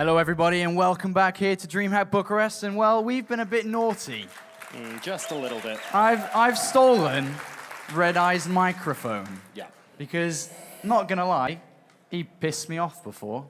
Hello, everybody, and welcome back here to DreamHack Bucharest. And, well, we've been a bit naughty. Just a little bit. I've stolen Red Eye's microphone. Yeah. Because, not gonna lie, he pissed me off before.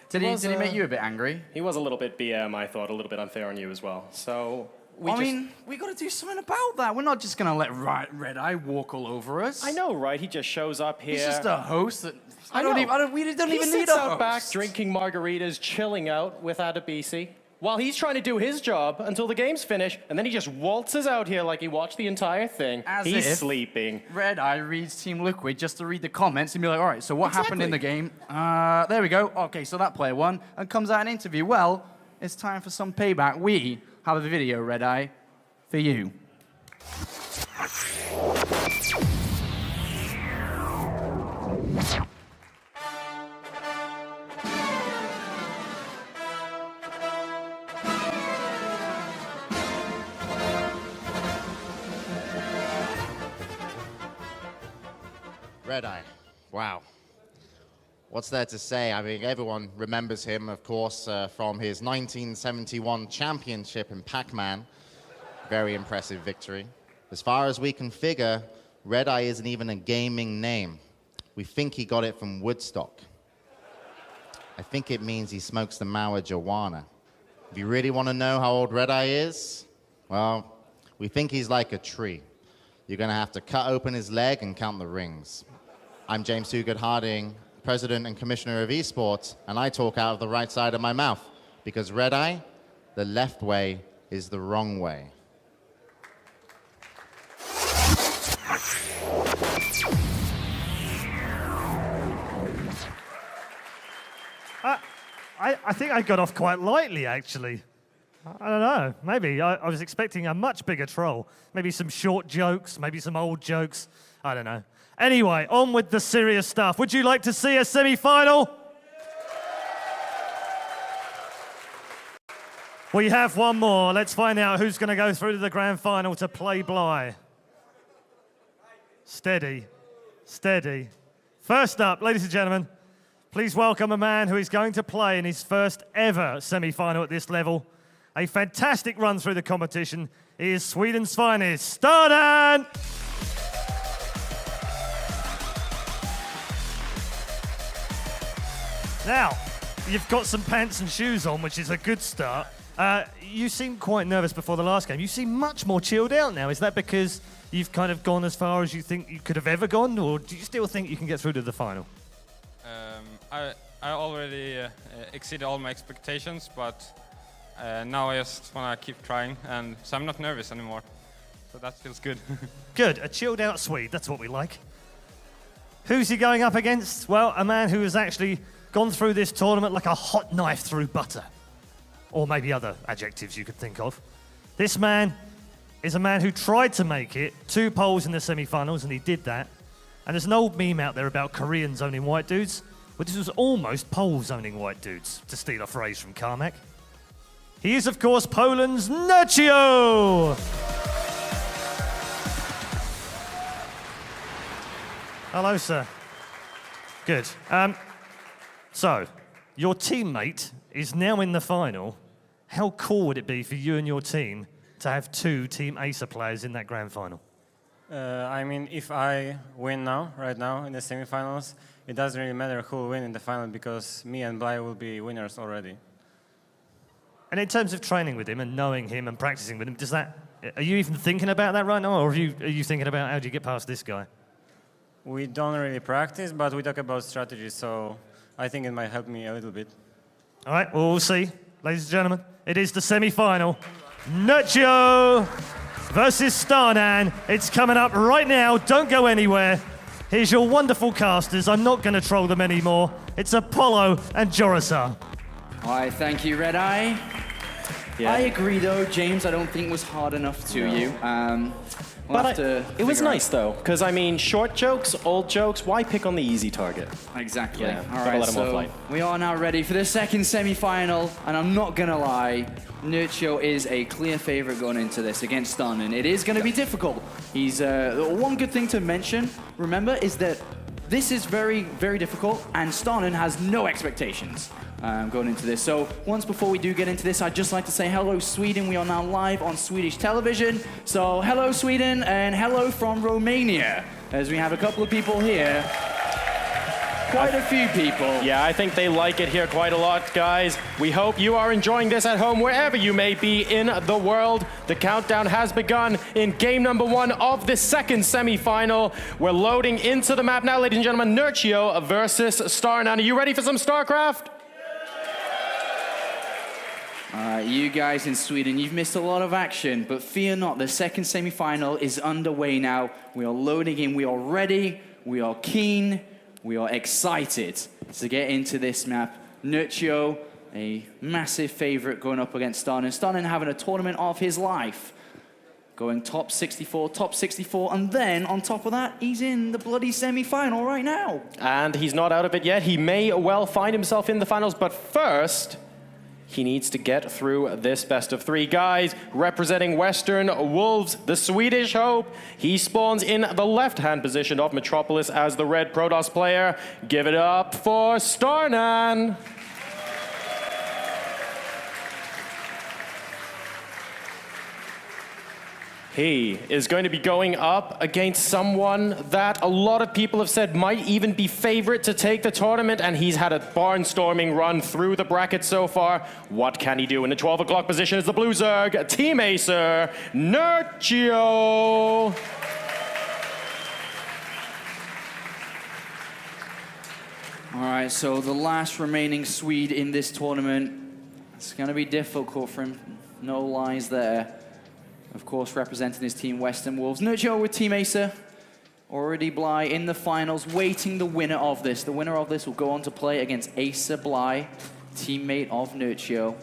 Did he make you a bit angry? He was a little bit BM, I thought, a little bit unfair on you as well. So we got to do something about that. We're not just gonna let Red Eye walk all over us. I know, right? He just shows up here. He's just a host that we don't even he need sits a out host. back, drinking margaritas, chilling out with Adebisi, while he's trying to do his job until the game's finished, and then he just waltzes out here like he watched the entire thing. He's sleeping. Red Eye reads Team Liquid just to read the comments and be like, all right, so what happened in the game? There we go. Okay, so that player won and comes out an interview. Well, it's time for some payback. We have a video, Red Eye, for you. Red Eye, wow. What's there to say? I mean, everyone remembers him, of course, from his 1971 championship in Pac-Man. Very impressive victory. As far as we can figure, Red Eye isn't even a gaming name. We think he got it from Woodstock. I think it means he smokes the marijuana. If you really want to know how old Red Eye is, well, we think he's like a tree. You're going to have to cut open his leg and count the rings. I'm James Hugard-Harding, President and Commissioner of Esports, and I talk out of the right side of my mouth, because Red Eye, the left way is the wrong way. I think I got off quite lightly, actually. I don't know, maybe. I was expecting a much bigger troll. Maybe some short jokes, maybe some old jokes. I don't know. Anyway, on with the serious stuff. Would you like to see a semi-final? We have one more. Let's find out who's going to go through to the grand final to play Bly. Steady, steady. First up, ladies and gentlemen, please welcome a man who is going to play in his first ever semi-final at this level. A fantastic run through the competition. He is Sweden's finest, Starnan! Now, you've got some pants and shoes on, which is a good start. You seemed quite nervous before the last game. You seem much more chilled out now. Is that because you've kind of gone as far as you think you could have ever gone, or do you still think you can get through to the final? I already exceeded all my expectations, but now I just want to keep trying, and so I'm not nervous anymore. So that feels good. Good, a chilled out Swede, that's what we like. Who's he going up against? Well, a man who has actually gone through this tournament like a hot knife through butter. Or maybe other adjectives you could think of. This man is a man who tried to make it 2 poles in the semi-finals, and he did that. And there's an old meme out there about Koreans owning white dudes, but this was almost Poles owning white dudes, to steal a phrase from Carmack. He is, of course, Poland's Nerchio! Hello, sir. Good. So, your teammate is now in the final. How cool would it be for you and your team to have 2 Team Acer players in that grand final? I mean, if I win now, right now, in the semifinals, it doesn't really matter who will win in the final because me and Bly will be winners already. And in terms of training with him and knowing him and practicing with him, are you even thinking about that right now, or are you thinking about how do you get past this guy? We don't really practice, but we talk about strategy, so I think it might help me a little bit. All right, well, we'll see. Ladies and gentlemen, it is the semi-final. Nerchio versus Starnan. It's coming up right now. Don't go anywhere. Here's your wonderful casters. I'm not going to troll them anymore. It's Apollo and Jorisar. All right, thank you, Red Eye. Yeah. I agree, though, James. I don't think it was hard enough to you. It was nice, though, because, I mean, short jokes, old jokes, why pick on the easy target? Exactly. Yeah, all gotta right, let 'em all so fly. we are now ready for the second semi-final, and I'm not going to lie, Nerchio is a clear favorite going into this against Starnan. It is going to be difficult. He's one good thing to mention, remember, is that this is very, very difficult, and Starnan has no expectations. going into this. So once before we do get into this, I'd just like to say hello, Sweden. We are now live on Swedish television. So hello, Sweden, and hello from Romania, as we have a couple of people here. Quite a few people. Yeah, I think they like it here quite a lot, guys. We hope you are enjoying this at home, wherever you may be in the world. The countdown has begun in game number 1 of the second semi-final. We're loading into the map now, ladies and gentlemen. Nerchio versus Starnan. Are you ready for some StarCraft? You guys in Sweden, you've missed a lot of action, but fear not, the second semi-final is underway now. We are loading in, we are ready, we are keen, we are excited to get into this map. Nerchio, a massive favorite going up against Starnan. Starnan having a tournament of his life. Going top 64, and then on top of that, he's in the bloody semi-final right now. And he's not out of it yet. He may well find himself in the finals, but first, he needs to get through this best of 3. Guys, representing Western Wolves, the Swedish Hope. He spawns in the left-hand position of Metropolis as the red Protoss player. Give it up for Starnan. He is going to be going up against someone that a lot of people have said might even be favorite to take the tournament, and he's had a barnstorming run through the bracket so far. What can he do? In the 12 o'clock position is the Blue Zerg, Team Acer, Nerchio. All right, so the last remaining Swede in this tournament. It's going to be difficult for him, no lies there. Of course, representing his team, Western Wolves. Nerchio with Team Acer. Already Bly in the finals, waiting the winner of this. The winner of this will go on to play against Acer Bly, teammate of Nerchio.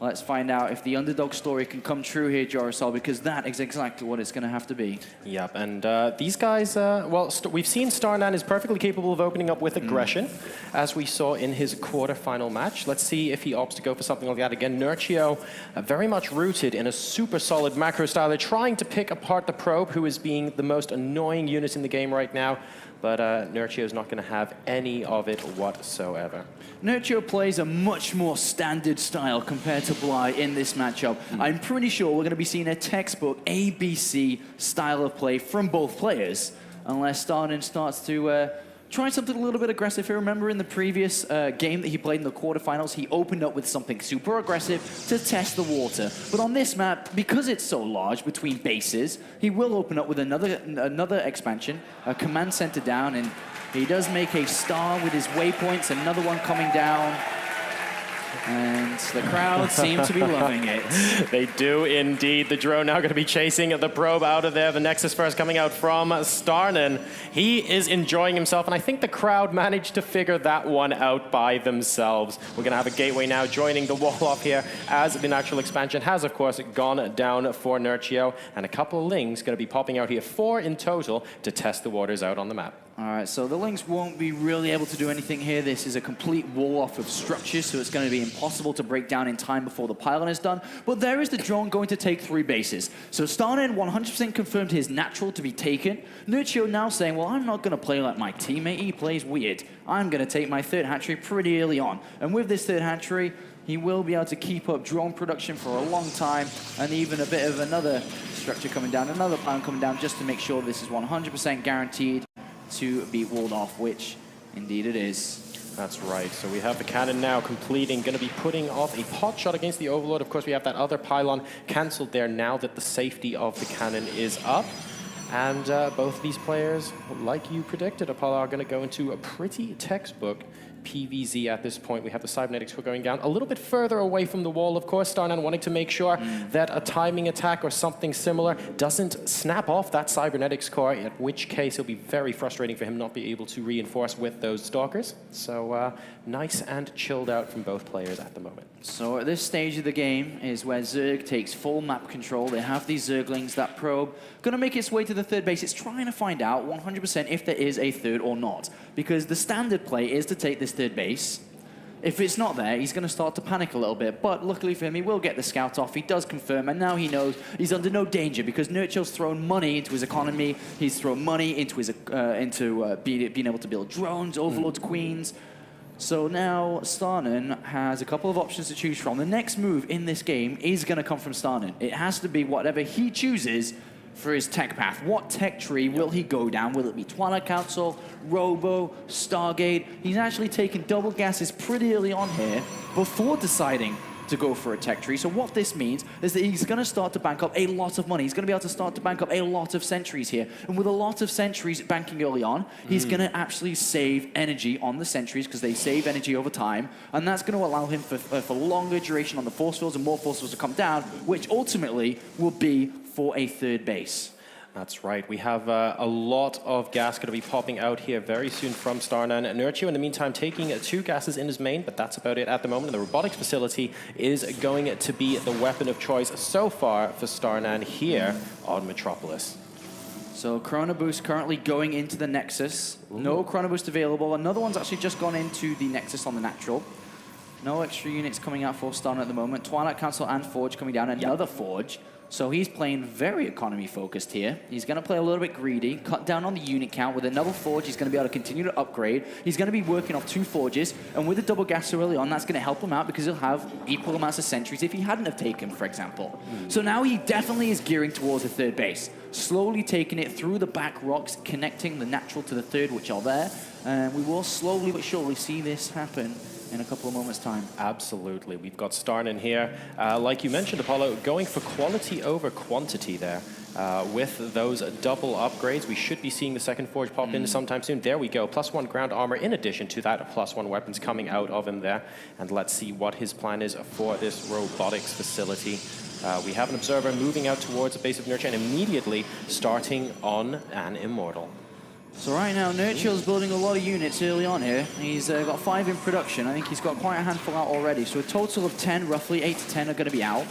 Let's find out if the underdog story can come true here, Jorisol, because that is exactly what it's going to have to be. Yep, and these guys, we've seen Starnan is perfectly capable of opening up with aggression, as we saw in his quarterfinal match. Let's see if he opts to go for something like that again. Nerchio, very much rooted in a super solid macro style. They're trying to pick apart the probe, who is being the most annoying unit in the game right now, but Nerchio is not going to have any of it whatsoever. Nerchio plays a much more standard style compared to Bly in this matchup. I'm pretty sure we're going to be seeing a textbook ABC style of play from both players, unless Starnan starts to try something a little bit aggressive. If you remember in the previous game that he played in the quarterfinals, he opened up with something super aggressive to test the water. But on this map, because it's so large between bases, he will open up with another expansion, a command center down, and he does make a star with his waypoints, another one coming down. And the crowd seem to be loving it. They do indeed. The drone now going to be chasing the probe out of there. The Nexus first coming out from Starnan. He is enjoying himself, and I think the crowd managed to figure that one out by themselves. We're going to have a gateway now joining the wall off here, as the natural expansion has, of course, gone down for Nerchio, and a couple of Lings going to be popping out here, 4 in total, to test the waters out on the map. All right, so the Lynx won't be really able to do anything here. This is a complete wall-off of structures, so it's going to be impossible to break down in time before the pylon is done. But there is the drone going to take 3 bases. So Starnan 100% confirmed his natural to be taken. Nerchio now saying, well, I'm not going to play like my teammate. He plays weird. I'm going to take my 3rd hatchery pretty early on. And with this 3rd hatchery, he will be able to keep up drone production for a long time, and even a bit of another structure coming down, another pylon coming down, just to make sure this is 100% guaranteed to be walled off, which indeed it is. That's right. So we have the cannon now completing, going to be putting off a pot shot against the Overlord. Of course, we have that other pylon cancelled there now that the safety of the cannon is up. And both of these players, like you predicted, Apollo, are going to go into a pretty textbook PVZ at this point. We have the cybernetics going down a little bit further away from the wall, of course. Starnan wanting to make sure that a timing attack or something similar doesn't snap off that cybernetics core, in which case it'll be very frustrating for him not be able to reinforce with those stalkers. So nice and chilled out from both players at the moment. So at this stage of the game is where Zerg takes full map control. They have these Zerglings, that probe, going to make its way to the 3rd base. It's trying to find out 100% if there is a 3rd or not, because the standard play is to take this 3rd base. If it's not there, he's going to start to panic a little bit, but luckily for him, he will get the scout off. He does confirm, and now he knows he's under no danger, because Nerchio's thrown money into his economy. He's thrown money into his being able to build drones, overlords, queens. So now Starnan has a couple of options to choose from. The next move in this game is going to come from Starnan. It has to be whatever he chooses for his tech path. What tech tree will he go down? Will it be Twilight Council, Robo, Stargate? He's actually taken double gases pretty early on here before deciding to go for a tech tree. So what this means is that he's going to start to bank up a lot of money. He's going to be able to start to bank up a lot of sentries here. And with a lot of sentries banking early on, he's going to actually save energy on the sentries because they save energy over time. And that's going to allow him for longer duration on the force fields and more force fields to come down, which ultimately will be for a third base. That's right. We have a lot of gas going to be popping out here very soon from Starnan. Nerchio, in the meantime, taking 2 gases in his main, but that's about it at the moment. And the robotics facility is going to be the weapon of choice so far for Starnan here on Metropolis. So Chrono Boost currently going into the Nexus. No Chrono Boost available. Another one's actually just gone into the Nexus on the natural. No extra units coming out for Starnan at the moment. Twilight Council and Forge coming down. Another Forge. So he's playing very economy focused here. He's going to play a little bit greedy, cut down on the unit count. With another Forge, he's going to be able to continue to upgrade. He's going to be working off 2 Forges, and with a double gas so early on, that's going to help him out because he'll have equal amounts of sentries if he hadn't have taken, for example. So now he definitely is gearing towards the third base, slowly taking it through the back rocks, connecting the natural to the third, which are there. And we will slowly but surely see this happen in a couple of moments' time. Absolutely. We've got Starnan here. Like you mentioned, Apollo, going for quality over quantity there. With those double upgrades, we should be seeing the second Forge pop in sometime soon. There we go. +1 ground armor in addition to that +1 weapons coming out of him there. And let's see what his plan is for this robotics facility. We have an observer moving out towards the base of Nerchio and immediately starting on an Immortal. So right now, Nerchio's building a lot of units early on here. He's got 5 in production. I think he's got quite a handful out already. So a total of 10, roughly 8 to 10 are going to be out.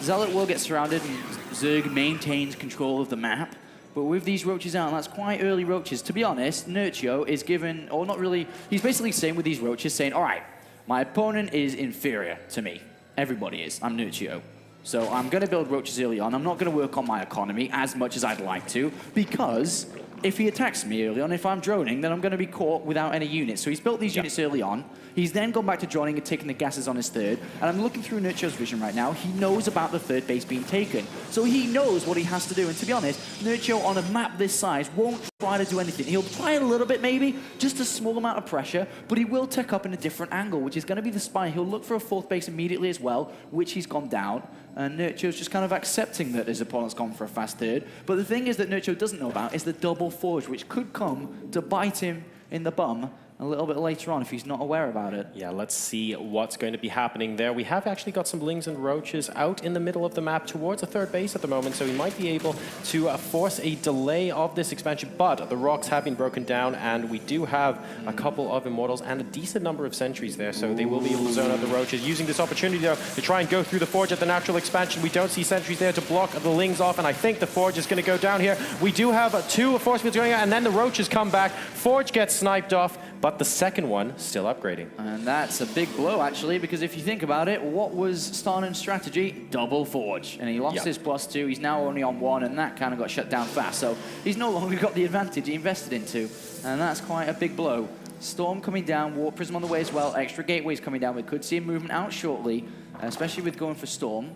Zealot will get surrounded, and Zerg maintains control of the map. But with these roaches out, and that's quite early roaches. To be honest, Nerchio is given, or not really, he's basically saying with these roaches, saying, all right, my opponent is inferior to me. Everybody is. I'm Nerchio. So I'm going to build roaches early on. I'm not going to work on my economy as much as I'd like to, because if he attacks me early on, if I'm droning, then I'm going to be caught without any units. So he's built these units early on. He's then gone back to droning and taking the gases on his third. And I'm looking through Nerchio's vision right now. He knows about the third base being taken. So he knows what he has to do. And to be honest, Nerchio on a map this size won't try to do anything. He'll try a little bit maybe, just a small amount of pressure, but he will tech up in a different angle, which is going to be the spine. He'll look for a 4th base immediately as well, which he's gone down. And Nerchio's just kind of accepting that his opponent's gone for a fast third. But the thing is that Nerchio doesn't know about is the double Forge, which could come to bite him in the bum a little bit later on if he's not aware about it. Yeah, let's see what's going to be happening there. We have actually got some Blings and Roaches out in the middle of the map towards a third base at the moment, so he might be able to force a delay of this expansion, but the rocks have been broken down, and we do have a couple of Immortals and a decent number of sentries there, so they will be able to zone out the Roaches. Using this opportunity, though, to try and go through the Forge at the natural expansion. We don't see sentries there to block the Lings off, and I think the Forge is going to go down here. We do have 2 force fields going out, and then the Roaches come back. Forge gets sniped off, but the second one still upgrading. And that's a big blow, actually, because if you think about it, what was Starnan's strategy? Double Forge. And he lost his +2. He's now only on 1, and that kind of got shut down fast. So he's no longer got the advantage he invested into. And that's quite a big blow. Storm coming down, Warp Prism on the way as well. Extra gateways coming down. We could see a movement out shortly, especially with going for Storm.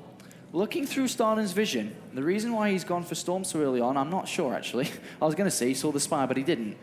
Looking through Starnan's vision, the reason why he's gone for Storm so early on, I'm not sure, actually. I was going to say he saw the Spire, but he didn't.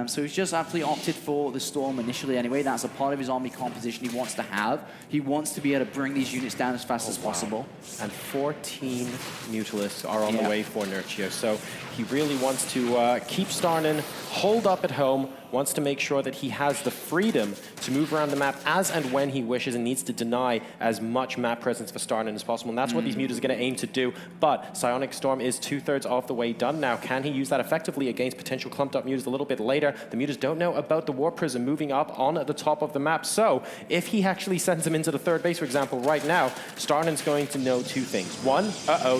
So he's just actually opted for the Storm initially anyway. That's a part of his army composition he wants to have. He wants to be able to bring these units down as fast as possible. And 14 Mutalisks are on the way for Nerchio. So he really wants to keep Starnan holed up at home, wants to make sure that he has the freedom to move around the map as and when he wishes, and needs to deny as much map presence for Starnan as possible. And that's what these Mutas are going to aim to do. But Psionic Storm is 2/3 of the way done now. Can he use that effectively against potential clumped up Mutas a little bit later? The Mutas don't know about the Warp Prism moving up on the top of the map. So if he actually sends them into the third base, for example, right now, Starnan's going to know 2 things. 1,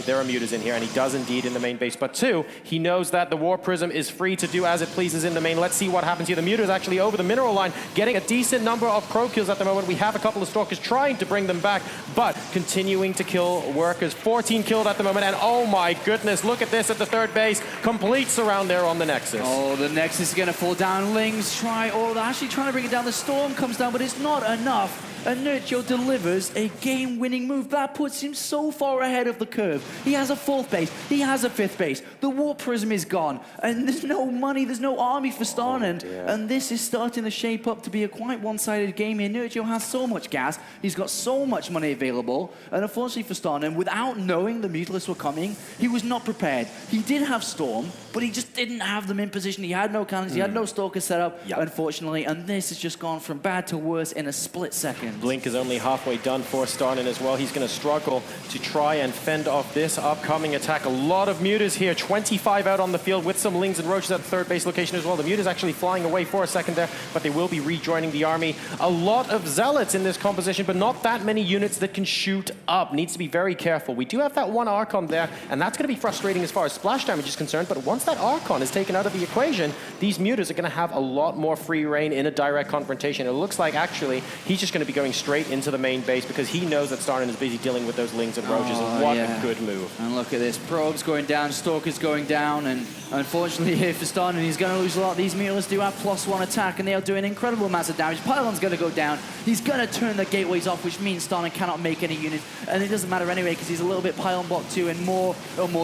there are Mutas in here, and he does indeed in the main base. But 2, he knows that the Warp Prism is free to do as it pleases in the main. Let's see what happens here. The Mutas actually over the mineral line, getting a decent decent number of pro kills at the moment. We have a couple of Stalkers trying to bring them back, but continuing to kill workers. 14 killed at the moment, and oh my goodness, look at this at the third base. Complete surround there on the Nexus. Oh, the Nexus is going to fall down. Lings try, oh, they're actually trying to bring it down. The Storm comes down, but it's not enough. And Nerchio delivers a game-winning move. That puts him so far ahead of the curve. He has a 4th base. He has a 5th base. The Warp Prism is gone. And there's no money. There's no army for Starnan. And this is starting to shape up to be a quite one-sided game here. Nerchio has so much gas. He's got so much money available. And unfortunately for Starnan, without knowing the Mutalisks were coming, he was not prepared. He did have Storm, but he just didn't have them in position. He had no cannons. He had no Stalker set up, unfortunately. And this has just gone from bad to worse in a split second. Blink is only halfway done for Starnan as well. He's going to struggle to try and fend off this upcoming attack. A lot of Mutas here, 25 out on the field with some Lings and Roaches at the third base location as well. The Mutas actually flying away for a second there, but they will be rejoining the army. A lot of Zealots in this composition, but not that many units that can shoot up. Needs to be very careful. We do have that one Archon there, and that's going to be frustrating as far as splash damage is concerned, but once that Archon is taken out of the equation, these Mutas are going to have a lot more free reign in a direct confrontation. It looks like actually he's just going to be going straight into the main base because he knows that Starnan is busy dealing with those Lings and Roaches, and what a good move. And look at this, Probes going down, Stalkers going down, and unfortunately here for Starnan, he's going to lose a lot. These Mutalisks do have +1 attack, and they are doing incredible amounts of damage. Pylon's going to go down. He's going to turn the gateways off, which means Starnan cannot make any units, and it doesn't matter anyway because he's a little bit Pylon block too, and more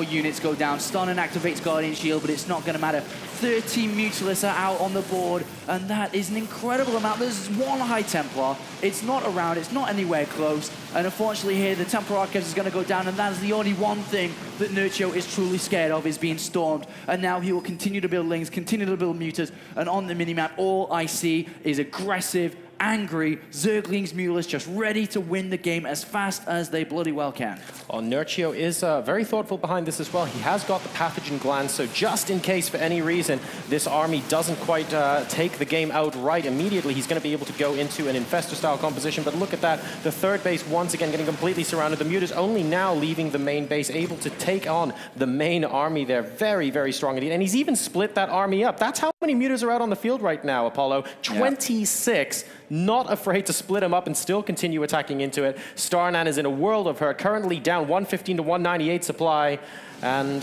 units go down. Starnan activates Guardian Shield, but it's not going to matter. 13 Mutalisks are out on the board, and that is an incredible amount. There's one High Templar. It's not around, it's not anywhere close, and unfortunately here, the Templar Archives is going to go down, and that is the only one thing that Nerchio is truly scared of, is being stormed. And now he will continue to build Lings, continue to build Mutas, and on the minimap, all I see is aggressive, angry Zerglings Mutalisks just ready to win the game as fast as they bloody well can. Well, Nerchio is very thoughtful behind this as well. He has got the pathogen glands, so just in case for any reason this army doesn't quite take the game outright immediately, he's going to be able to go into an infestor-style composition. But look at that, the third base once again getting completely surrounded. The Mutas only now leaving the main base, able to take on the main army there. Very, very strong indeed. And he's even split that army up. That's how many Mutas are out on the field right now, Apollo. 26. Not afraid to split him up and still continue attacking into it. Starnan is in a world of hurt, currently down 115 to 198 supply, and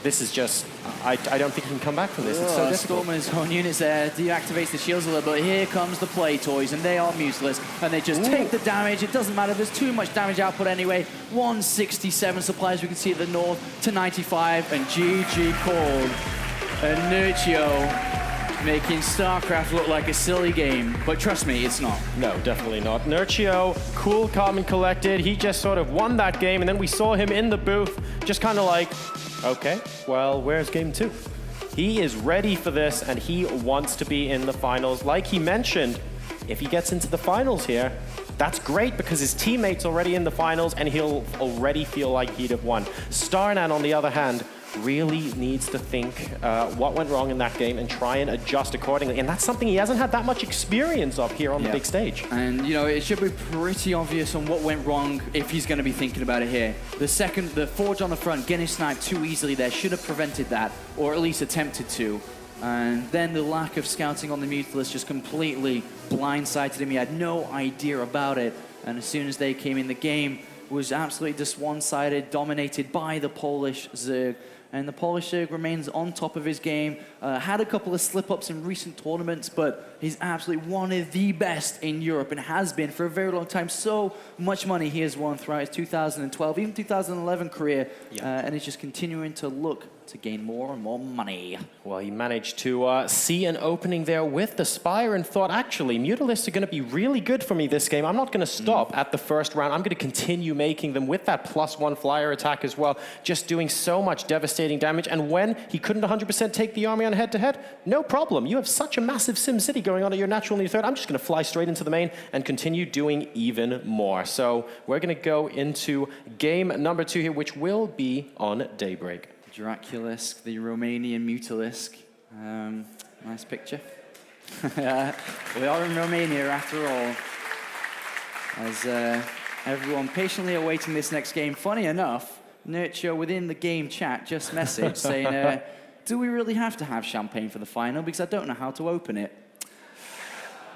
this is just, I don't think he can come back from this. It's so difficult. Stormer's own units there deactivates the shields a little bit. Here comes the play toys, and they are Mutalisks, and they just take the damage. It doesn't matter, there's too much damage output anyway. 167 supplies, we can see at the north, to 95, and GG called. And Nerchio making StarCraft look like a silly game, but trust me, it's not. No, definitely not. Nerchio, cool, calm, and collected. He just sort of won that game, and then we saw him in the booth, just kind of like, okay, well, where's game 2? He is ready for this, and he wants to be in the finals. Like he mentioned, if he gets into the finals here, that's great because his teammate's already in the finals, and he'll already feel like he'd have won. Starnan, on the other hand, really needs to think what went wrong in that game and try and adjust accordingly. And that's something he hasn't had that much experience of here on the big stage. And, you know, it should be pretty obvious on what went wrong if he's going to be thinking about it here. The Forge on the front, getting sniped too easily there, should have prevented that, or at least attempted to. And then the lack of scouting on the Mutalisks just completely blindsided him. He had no idea about it. And as soon as they came in, the game was absolutely just one-sided, dominated by the Polish Zerg. And the Polish Zerg remains on top of his game. Had a couple of slip-ups in recent tournaments, but he's absolutely one of the best in Europe and has been for a very long time. So much money he has won throughout his 2012, even 2011 career, and he's just continuing to look to gain more and more money. Well, he managed to see an opening there with the Spire and thought, actually, Mutalisks are going to be really good for me this game. I'm not going to stop at the first round. I'm going to continue making them with that +1 flyer attack as well, just doing so much devastating damage. And when he couldn't 100% take the army on head-to-head, no problem. You have such a massive SimCity going on at your natural and your third. I'm just going to fly straight into the main and continue doing even more. So we're going to go into game number 2 here, which will be on Daybreak. Draculask, the Romanian Mutalisk. Nice picture. We are in Romania after all. As everyone patiently awaiting this next game. Funny enough, Nerchio within the game chat just messaged saying, do we really have to have champagne for the final? Because I don't know how to open it.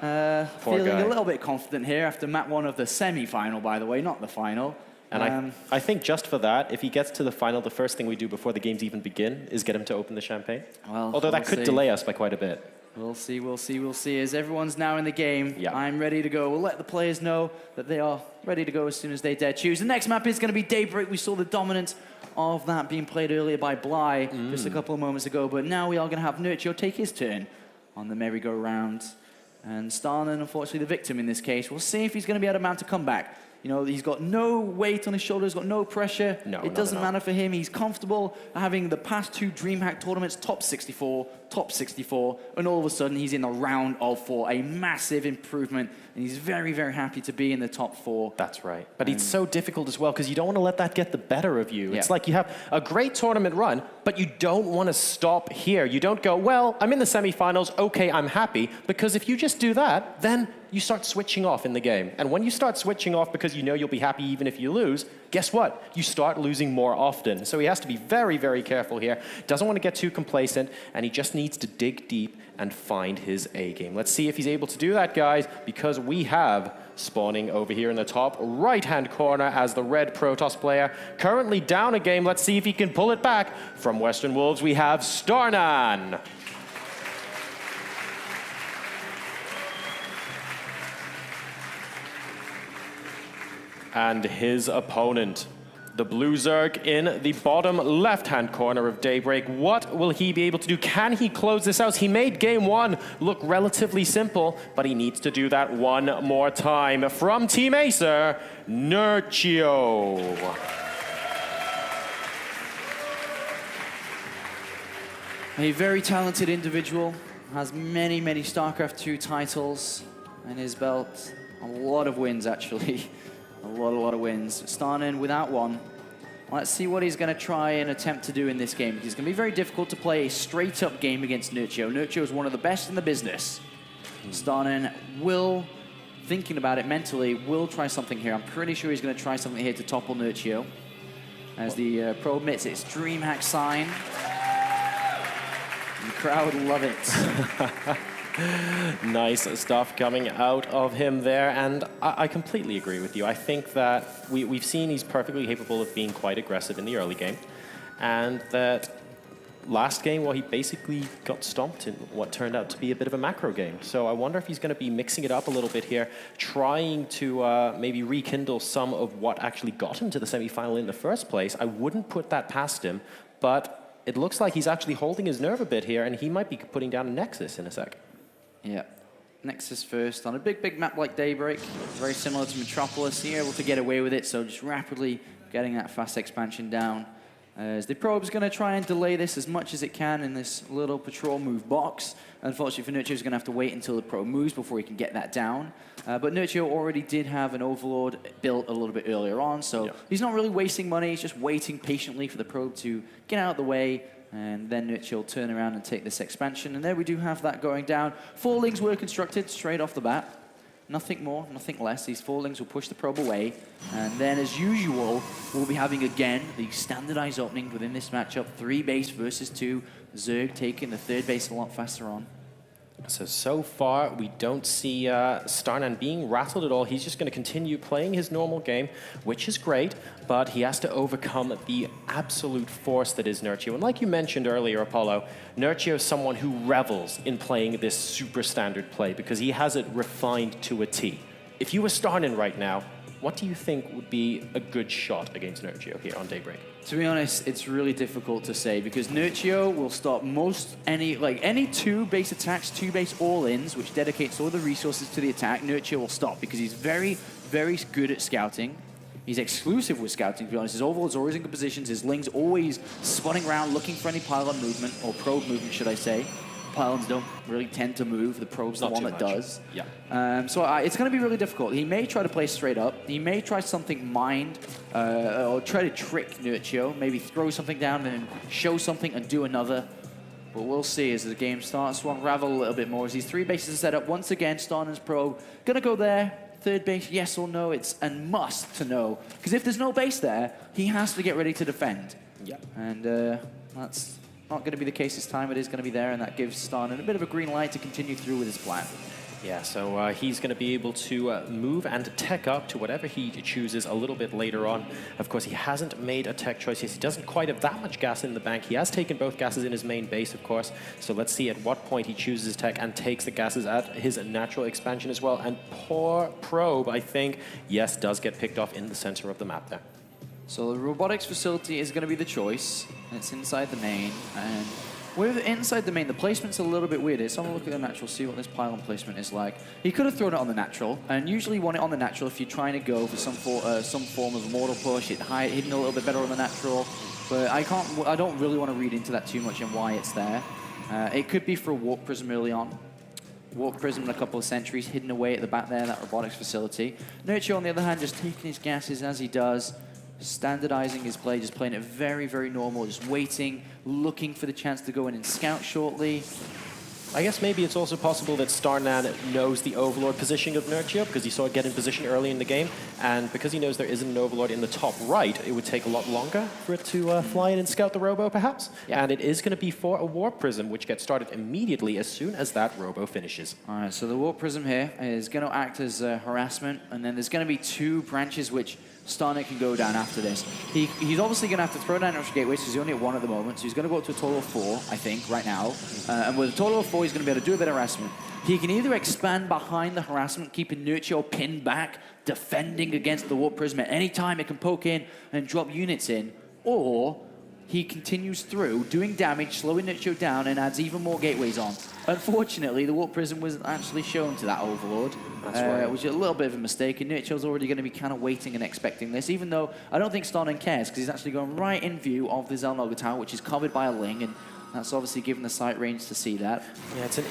Feeling guy. a little bit confident here after map 1 of the semi-final, by the way, not the final. And I think just for that, if he gets to the final, the first thing we do before the games even begin is get him to open the champagne. Well, although that we'll could see. delay us by quite a bit. We'll see, we'll see, we'll see. As everyone's now in the game, Yeah. I'm ready to go. We'll let the players know that they are ready to go as soon as they dare choose. The next map is going to be Daybreak. We saw the dominance of that being played earlier by Bly just a couple of moments ago, but now we are going to have Nerchio take his turn on the merry-go-round. And Starnan, unfortunately, the victim in this case. We'll see if he's going to be able to mount a comeback. You know, he's got no weight on his shoulders, got no pressure. No, it doesn't matter for him. He's comfortable having the past 2 DreamHack tournaments, top 64, and all of a sudden he's in the round of 4. A massive improvement, and he's very, very happy to be in the top 4. That's right. But it's so difficult as well because you don't want to let that get the better of you. Yeah. It's like you have a great tournament run, but you don't want to stop here. You don't go, well, I'm in the semifinals, okay, I'm happy. Because if you just do that, then you start switching off in the game. And when you start switching off because you know you'll be happy even if you lose, guess what? You start losing more often. So he has to be very, very careful here. Doesn't want to get too complacent, and he just needs to dig deep and find his A game. Let's see if he's able to do that, guys, because we have spawning over here in the top right-hand corner as the red Protoss player. Currently down a game. Let's see if he can pull it back. From Western Wolves, we have Starnan. And his opponent, the blue Zerg in the bottom left-hand corner of Daybreak. What will he be able to do? Can he close this out? He made game 1 look relatively simple, but he needs to do that one more time. From Team Acer, Nerchio. A very talented individual, has many, many StarCraft 2 titles in his belt. A lot of wins, actually. A lot of wins. Starnan without one. Let's see what he's going to try and attempt to do in this game. It's going to be very difficult to play a straight-up game against Nerchio. Nerchio is one of the best in the business. Starnan will, thinking about it mentally, will try something here. I'm pretty sure he's going to try something here to topple Nerchio. As the pro admits it's DreamHack sign. And the crowd love it. Nice stuff coming out of him there, and I completely agree with you. I think that we've seen he's perfectly capable of being quite aggressive in the early game, and that last game, well, he basically got stomped in what turned out to be a bit of a macro game. So I wonder if he's going to be mixing it up a little bit here, trying to maybe rekindle some of what actually got him to the semifinal in the first place. I wouldn't put that past him, but it looks like he's actually holding his nerve a bit here, and he might be putting down a Nexus in a sec. Yeah. Nexus first on a big map like Daybreak. Very similar to Metropolis. You're able to get away with it, so just rapidly getting that fast expansion down. As the probe's going to try and delay this as much as it can in this little patrol move box. Unfortunately for Nerchio, he's going to have to wait until the probe moves before he can get that down. But Nerchio already did have an Overlord built a little bit earlier on, so he's not really wasting money. He's just waiting patiently for the probe to get out of the way. And then Nerchio will turn around and take this expansion. And there we do have that going down. 4 links were constructed straight off the bat. Nothing more, nothing less. These 4 links will push the probe away. And then, as usual, we'll be having again the standardized opening within this matchup. 3 base versus 2. Zerg taking the 3rd base a lot faster on. So far, we don't see Starnan being rattled at all. He's just going to continue playing his normal game, which is great, but he has to overcome the absolute force that is Nerchio. And like you mentioned earlier, Apollo, Nerchio is someone who revels in playing this super standard play because he has it refined to a T. If you were Starnan right now, what do you think would be a good shot against Nerchio here on Daybreak? To be honest, it's really difficult to say because Nerchio will stop any 2 base attacks, 2 base all-ins, which dedicates all the resources to the attack. Nerchio will stop because he's very, very good at scouting. He's exclusive with scouting, to be honest. His Overlord's always in good positions. His Ling's always spotting around, looking for any pylon movement, or probe movement, should I say. Pylons don't really tend to move. The probe's the one that does. Yeah. So it's going to be really difficult. He may try to play straight up. He may try something mind, or try to trick Nerchio. Maybe throw something down and then show something and do another. But we'll see as the game starts to unravel a little bit more. As these 3 bases are set up, once again, Starnan's probe going to go there. 3rd base, yes or no? It's a must to know. Because if there's no base there, he has to get ready to defend. Yeah. And that's not going to be the case this time. It is going to be there, and that gives Starnan a bit of a green light to continue through with his plan. Yeah, so he's going to be able to move and tech up to whatever he chooses a little bit later on. Of course, he hasn't made a tech choice yet. He doesn't quite have that much gas in the bank. He has taken both gases in his main base, of course. So let's see at what point he chooses his tech and takes the gases at his natural expansion as well. And poor Probe, I think, yes, does get picked off in the center of the map there. So the robotics facility is going to be the choice. It's inside the main, and with inside the main, the placement's a little bit weird. It's on a look at the natural, see what this pylon placement is like. He could have thrown it on the natural, and usually you want it on the natural if you're trying to go for some form of mortal push, hidden a little bit better on the natural. But I don't really want to read into that too much and why it's there. It could be for a warp prism early on. Warp prism and a couple of sentries hidden away at the back there, that robotics facility. Nerchio, on the other hand, just taking his gases as he does, standardizing his play, just playing it very, very normal, just waiting, looking for the chance to go in and scout shortly. I guess maybe it's also possible that Starnan knows the Overlord positioning of Nerchio because he saw it get in position early in the game, and because he knows there isn't an Overlord in the top right, it would take a lot longer for it to fly in and scout the Robo, perhaps. Yeah. And it is going to be for a Warp Prism, which gets started immediately as soon as that Robo finishes. All right, so the Warp Prism here is going to act as harassment, and then there's going to be two branches which Starnan can go down after this. He's obviously going to have to throw down extra gateways, because he's only at one at the moment, so he's going to go up to a total of 4, I think, right now. And with a total of 4, he's going to be able to do a bit of harassment. He can either expand behind the harassment, keeping Nerchio pinned back, defending against the Warp Prism at any time it can poke in and drop units in, or he continues through, doing damage, slowing Nerchio down, and adds even more gateways on. Unfortunately, the Warp Prism wasn't actually shown to that Overlord. That's right. Which is a little bit of a mistake, and Nerchio's already going to be kind of waiting and expecting this, even though I don't think Starnan cares, because he's actually going right in view of the Xel'Naga Tower, which is covered by a Ling, and that's obviously given the sight range to see that. Yeah, it's an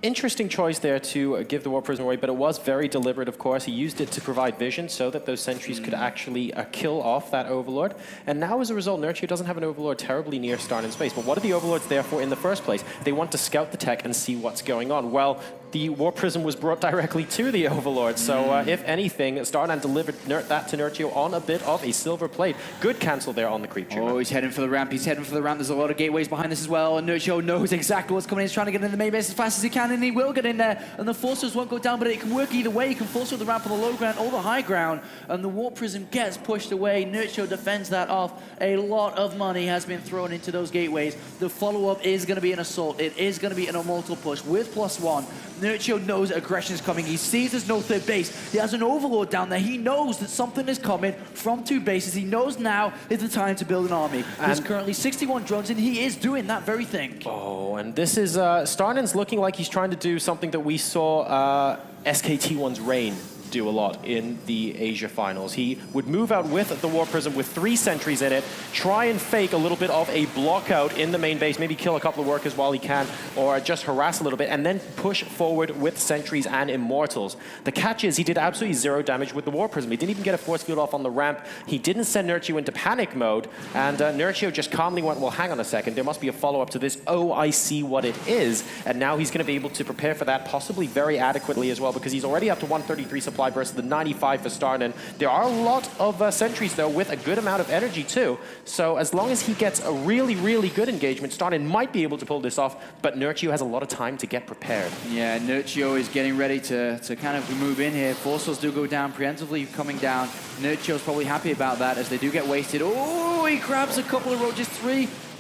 interesting choice there to give the Warp Prism away, but it was very deliberate, of course. He used it to provide vision so that those sentries could actually kill off that Overlord. And now, as a result, Nerchio doesn't have an Overlord terribly near Starnan's base. But what are the Overlords there for in the first place? They want to scout the tech and see what's going on. Well, the Warp Prism was brought directly to the Overlord. So, if anything, Starnan delivered that to Nerchio on a bit of a silver plate. Good cancel there on the creep tumor. Oh, he's heading for the ramp. He's heading for the ramp. There's a lot of gateways behind this as well. And Nerchio knows exactly what's coming in. He's trying to get in the main base as fast as he can, and he will get in there. And the forces won't go down, but it can work either way. He can force with the ramp on the low ground or the high ground. And the Warp Prism gets pushed away. Nerchio defends that off. A lot of money has been thrown into those gateways. The follow-up is going to be an assault. It is going to be an immortal push with +1. Nerchio knows aggression is coming. He sees there's no third base. He has an Overlord down there. He knows that something is coming from 2 bases. He knows now is the time to build an army. There's currently 61 drones, and he is doing that very thing. Oh, and this is... Starnan's looking like he's trying to do something that we saw SKT1's Reign do a lot in the Asia finals. He would move out with the Warp Prism with 3 sentries in it, try and fake a little bit of a block out in the main base, maybe kill a couple of workers while he can, or just harass a little bit, and then push forward with sentries and immortals. The catch is he did absolutely 0 damage with the Warp Prism. He didn't even get a force field off on the ramp. He didn't send Nerchio into panic mode, and Nerchio just calmly went, well, hang on a second, there must be a follow-up to this. Oh, I see what it is. And now he's going to be able to prepare for that, possibly very adequately as well, because he's already up to 133 supply versus the 95 for Starnan. There are a lot of sentries, though, with a good amount of energy, too. So as long as he gets a really, really good engagement, Starnan might be able to pull this off, but Nerchio has a lot of time to get prepared. Yeah, Nerchio is getting ready to kind of move in here. Forces do go down preemptively coming down. Nerchio's probably happy about that as they do get wasted. Oh, he grabs a couple of roaches,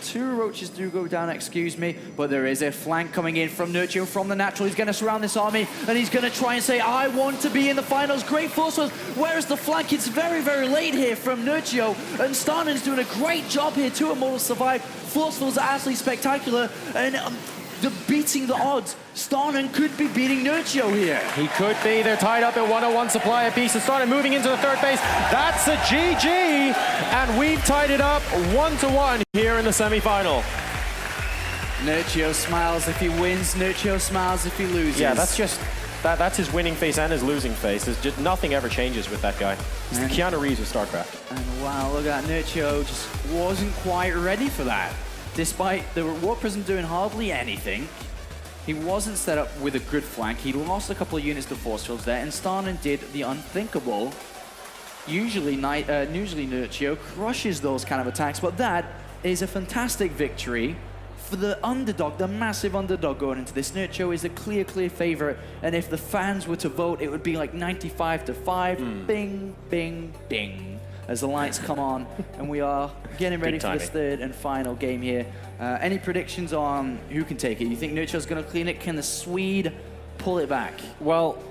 2 roaches do go down, excuse me, but there is a flank coming in from Nerchio from the natural. He's going to surround this army, and he's going to try and say, I want to be in the finals. Great forces. Where is the flank? It's very, very late here from Nerchio, and Starnan's doing a great job here. 2 immortals survive. Forceful's absolutely spectacular, and they're beating the odds. Starnan could be beating Nerchio here. He could be. They're tied up at 101 supply apiece. And Starnan moving into the 3rd base. That's a GG. And we've tied it up 1-1 here in the semifinal. Nerchio smiles if he wins. Nerchio smiles if he loses. Yeah, that's just... That's his winning face and his losing face. There's just nothing ever changes with that guy. He's the Keanu Reeves of StarCraft. And wow, look at that. Nerchio just wasn't quite ready for that. Despite the Warp Prism doing hardly anything, he wasn't set up with a good flank. He lost a couple of units to force fields there, and Starnan did the unthinkable. Usually Nerchio crushes those kind of attacks, but that is a fantastic victory for the underdog, the massive underdog going into this, Nerchio is a clear favorite. And if the fans were to vote, it would be like 95-5. Bing, bing, bing. As the lights come on, and we are getting ready for this third and final game here. Any predictions on who can take it? You think Nerchio's going to clean it? Can the Swede pull it back? Well,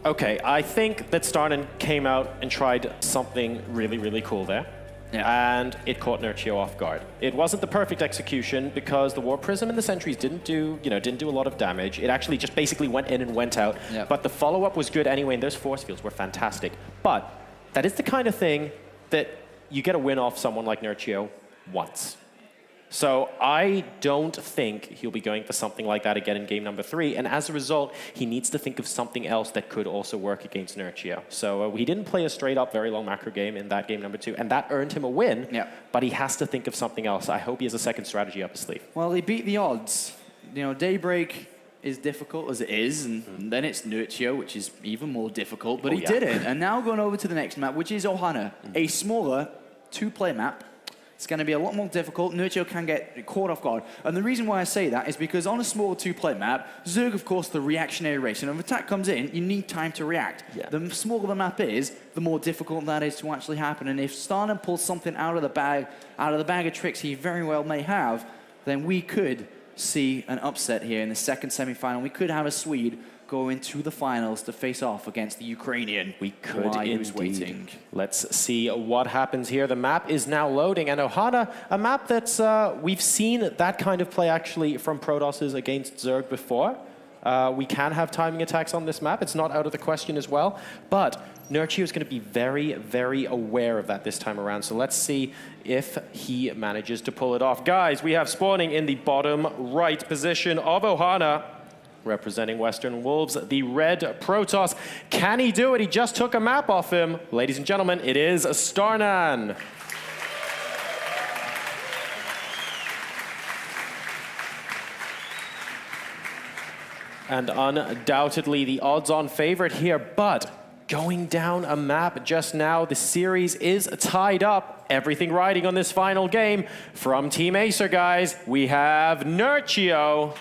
okay, I think that Starnan came out and tried something really, really cool there. Yeah. And it caught Nerchio off guard. It wasn't the perfect execution because the War Prism and the Sentries didn't do a lot of damage. It actually just basically went in and went out. Yep. But the follow-up was good anyway, and those force fields were fantastic. But that is the kind of thing that you get a win off someone like Nerchio once. So I don't think he'll be going for something like that again in game number 3. And as a result, he needs to think of something else that could also work against Nerchio. So he didn't play a straight-up very long macro game in that game number 2. And that earned him a win. Yeah. But he has to think of something else. I hope he has a second strategy up his sleeve. Well, he beat the odds. You know, Daybreak is difficult as it is. And then it's Nerchio, which is even more difficult. But he did it. And now going over to the next map, which is Ohana, a smaller 2-player map. It's going to be a lot more difficult. Nerchio can get caught off guard. And the reason why I say that is because on a small 2-player map, Zerg, of course, the reactionary race. And if an attack comes in, you need time to react. Yeah. The smaller the map is, the more difficult that is to actually happen. And if Starnan pulls something out of the bag of tricks he very well may have, then we could see an upset here in the second semi-final. We could have a Swede go into the finals to face off against the Ukrainian. We could indeed. Let's see what happens here. The map is now loading, and Ohana, a map that's we've seen that kind of play actually from Protosses against Zerg before. We can have timing attacks on this map. It's not out of the question as well, but Nerchio is going to be very, very aware of that this time around. So let's see if he manages to pull it off. Guys, we have spawning in the bottom right position of Ohana, representing Western Wolves, the red Protoss. Can he do it? He just took a map off him. Ladies and gentlemen, it is Starnan. And undoubtedly the odds-on favorite here, but going down a map just now, the series is tied up. Everything riding on this final game. From Team Acer, guys, we have Nerchio.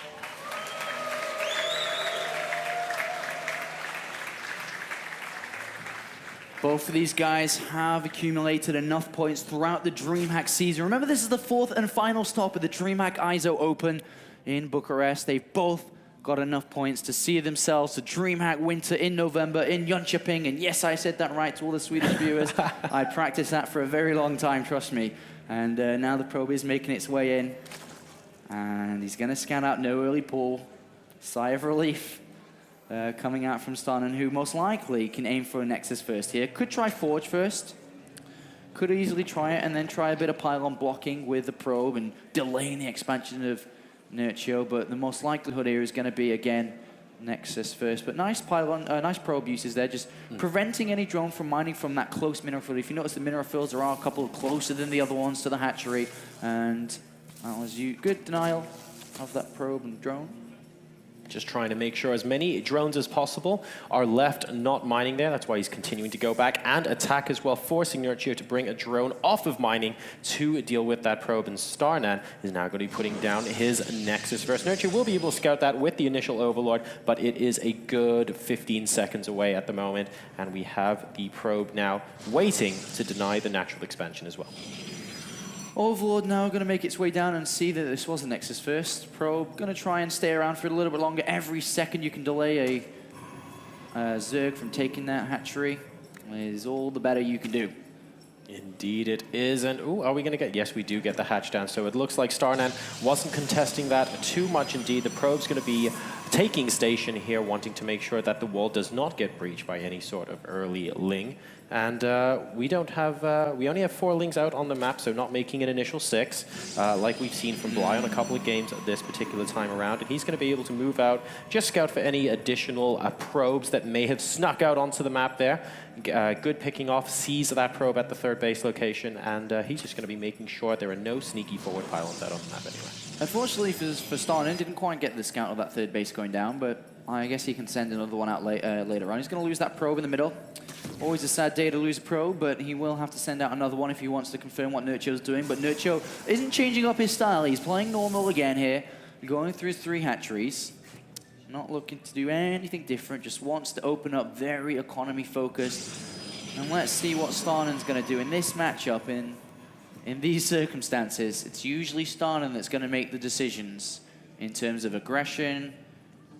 Both of these guys have accumulated enough points throughout the DreamHack season. Remember, this is the 4th and final stop of the DreamHack Eizo Open in Bucharest. They've both got enough points to see themselves to DreamHack Winter in November in Jönköping. And yes, I said that right to all the Swedish viewers. I practiced that for a very long time, trust me. And now the probe is making its way in. And he's going to scan out no early pull. Sigh of relief. Coming out from Starnan, who most likely can aim for a Nexus first here. Could try Forge first. Could easily try it and then try a bit of pylon blocking with the probe and delaying the expansion of Nerchio. But the most likelihood here is going to be, again, Nexus first. But nice pylon, nice probe uses there, just preventing any drone from mining from that close mineral field. If you notice the mineral fields, there are a couple closer than the other ones to the hatchery. And that was good denial of that probe and drone. Just trying to make sure as many drones as possible are left not mining there. That's why he's continuing to go back and attack as well, forcing Nerchio to bring a drone off of mining to deal with that probe. And Starnan is now going to be putting down his Nexus first. Nerchio will be able to scout that with the initial Overlord, but it is a good 15 seconds away at the moment. And we have the probe now waiting to deny the natural expansion as well. Overlord now going to make its way down and see that this was a Nexus first. Probe going to try and stay around for a little bit longer. Every second you can delay a Zerg from taking that hatchery is all the better you can do. Indeed it is. And ooh, are we going to get... Yes, we do get the hatch down. So it looks like Starnan wasn't contesting that too much indeed. The probe's going to be taking station here, wanting to make sure that the wall does not get breached by any sort of early Ling. And we only have 4 Lings out on the map, so not making an initial 6, like we've seen from Bly on a couple of games this particular time around. And he's going to be able to move out, just scout for any additional probes that may have snuck out onto the map there. Good picking off, sees that probe at the 3rd base location, and he's just going to be making sure there are no sneaky forward pylons out on the map anyway. Unfortunately for Starnan, didn't quite get the scout of that 3rd base going down, but I guess he can send another one out later on. He's going to lose that probe in the middle. Always a sad day to lose a probe, but he will have to send out another one if he wants to confirm what Nerchio's doing. But Nerchio isn't changing up his style. He's playing normal again here, going through his 3 hatcheries. Not looking to do anything different, just wants to open up, very economy-focused. And let's see what Starnan's going to do in this matchup. In these circumstances, it's usually Starnan that's going to make the decisions in terms of aggression,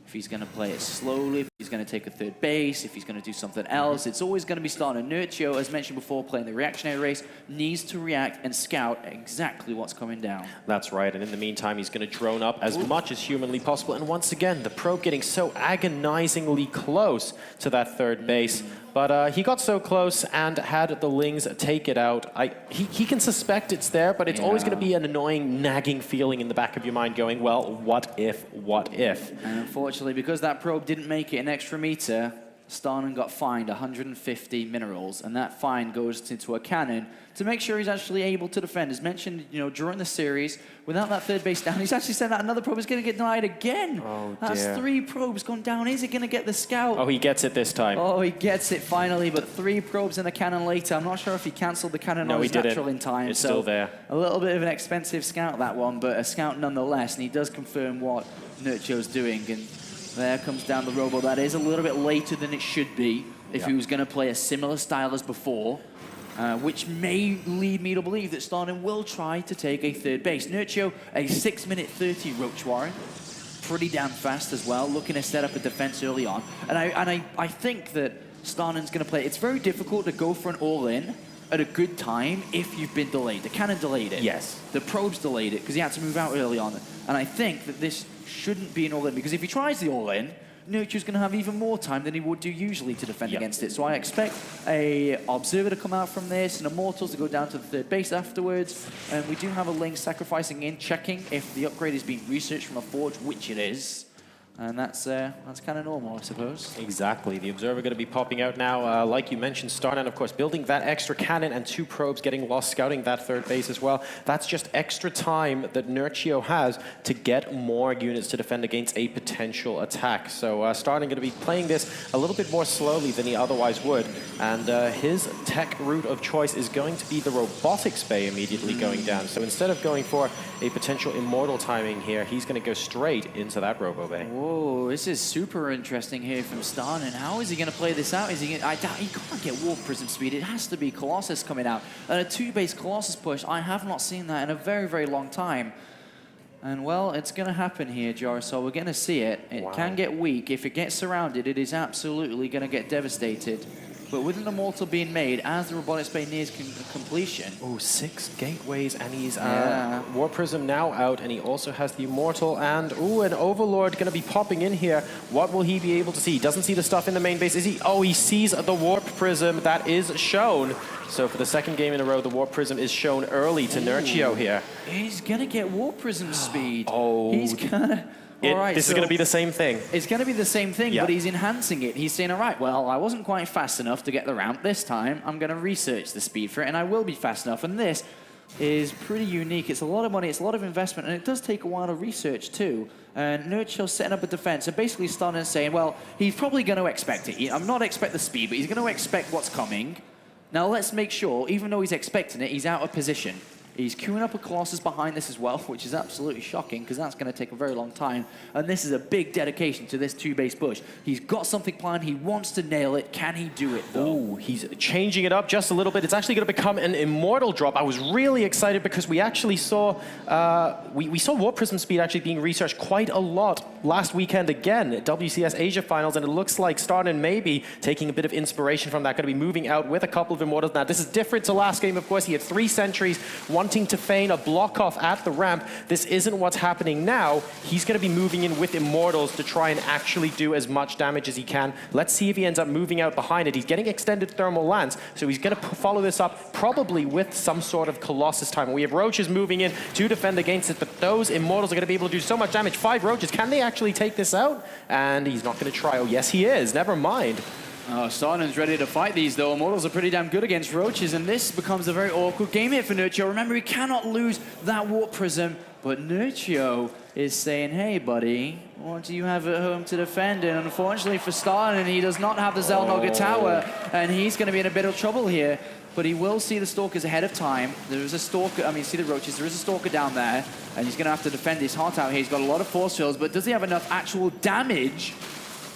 if he's going to play it slowly, if he's going to take a third base, if he's going to do something else. It's always going to be Starnan. Nerchio, as mentioned before, playing the reactionary race, needs to react and scout exactly what's coming down. That's right, and in the meantime, he's going to drone up as much as humanly possible. And once again, the probe getting so agonizingly close to that third base. But he got so close and had the Lings take it out. He can suspect it's there, but it's always going to be an annoying, nagging feeling in the back of your mind going, well, what if, what if? And unfortunately, because that probe didn't make it an extra meter, Starnan got fined 150 minerals, and that fine goes into a cannon to make sure he's actually able to defend. As mentioned, you know, during the series, without that third base down, he's actually sent out another probe. He's going to get denied again. Oh, That's dear. 3 probes gone down. Is he going to get the scout? Oh, he gets it this time. Oh, he gets it finally, but 3 probes in the cannon later. I'm not sure if he cancelled the cannon No, on he his didn't. natural in time. It's so still there. A little bit of an expensive scout, that one, but a scout nonetheless, and he does confirm what Nerchio's doing. And there comes down the robo. That is a little bit later than it should be if he was going to play a similar style as before, which may lead me to believe that Starnan will try to take a third base. Nerchio, a 6-minute 30 Roach Warren. Pretty damn fast as well, looking to set up a defense early on. And I think that Starnan's going to play. It's very difficult to go for an all-in at a good time if you've been delayed. The cannon delayed it. Yes. The probes delayed it because he had to move out early on. And I think that this shouldn't be an all-in, because if he tries the all-in, Nerchio's going to have even more time than he would do usually to defend against it. So I expect a Observer to come out from this, and Immortals to go down to the third base afterwards. And we do have a Link sacrificing in, checking if the upgrade is being researched from a Forge, which it is. And that's kind of normal, I suppose. Exactly. The Observer going to be popping out now. Like you mentioned, Starnan, of course, building that extra cannon and 2 probes getting lost, scouting that third base as well. That's just extra time that Nerchio has to get more units to defend against a potential attack. So Starnan going to be playing this a little bit more slowly than he otherwise would. And his tech route of choice is going to be the Robotics Bay immediately going down. So instead of going for a potential Immortal timing here, he's going to go straight into that Robo Bay. Whoa, this is super interesting here from Starnan. How is he going to play this out? Is he? I doubt he can't get Warp Prism speed. It has to be Colossus coming out. And a 2-base Colossus push, I have not seen that in a very, very long time. And well, it's going to happen here, Jar. So we're going to see it. It can get weak. If it gets surrounded, it is absolutely going to get devastated. But with an Immortal being made, as the Robotics Bay nears completion... Oh, 6 gateways, and he's War Prism now out, and he also has the Immortal, and an Overlord going to be popping in here. What will he be able to see? He doesn't see the stuff in the main base. Is he? Oh, he sees the Warp Prism. That is shown. So for the 2nd game in a row, the Warp Prism is shown early to Nerchio here. He's going to get Warp Prism speed. Oh. He's going to... This is going to be the same thing. It's going to be the same thing, but he's enhancing it. He's saying, all right, well, I wasn't quite fast enough to get the ramp this time. I'm going to research the speed for it, and I will be fast enough. And this is pretty unique. It's a lot of money, it's a lot of investment, and it does take a while to research too. And Nerchio's setting up a defense. So basically Starnan saying, well, he's probably going to expect it. I'm not expect the speed, but he's going to expect what's coming. Now let's make sure, even though he's expecting it, he's out of position. He's queuing up a Colossus behind this as well, which is absolutely shocking because that's going to take a very long time. And this is a big dedication to this 2-base push. He's got something planned. He wants to nail it. Can he do it, though? Ooh, he's changing it up just a little bit. It's actually going to become an Immortal drop. I was really excited because we actually saw we saw Warp Prism speed actually being researched quite a lot last weekend again at WCS Asia Finals, and it looks like Starnan may be taking a bit of inspiration from that, going to be moving out with a couple of Immortals. Now, this is different to last game, of course. He had 3 sentries, wanting to feign a block off at the ramp. This isn't what's happening now. He's going to be moving in with Immortals to try and actually do as much damage as he can. Let's see if he ends up moving out behind it. He's getting extended thermal lance, so he's going to follow this up probably with some sort of Colossus time. We have Roaches moving in to defend against it, but those Immortals are going to be able to do so much damage. 5 Roaches. Can they actually take this out? And he's not going to try. Oh, yes, he is. Never mind. Oh, Starnan's ready to fight these, though. Immortals are pretty damn good against Roaches, and this becomes a very awkward game here for Nerchio. Remember, he cannot lose that Warp Prism, but Nerchio is saying, hey, buddy, what do you have at home to defend? And unfortunately for Starnan, he does not have the Zelnogger Tower, and he's going to be in a bit of trouble here. But he will see the Stalkers ahead of time. There is a Stalker, I mean, see the Roaches, there is a Stalker down there, and he's going to have to defend his heart out here. He's got a lot of force fields, but does he have enough actual damage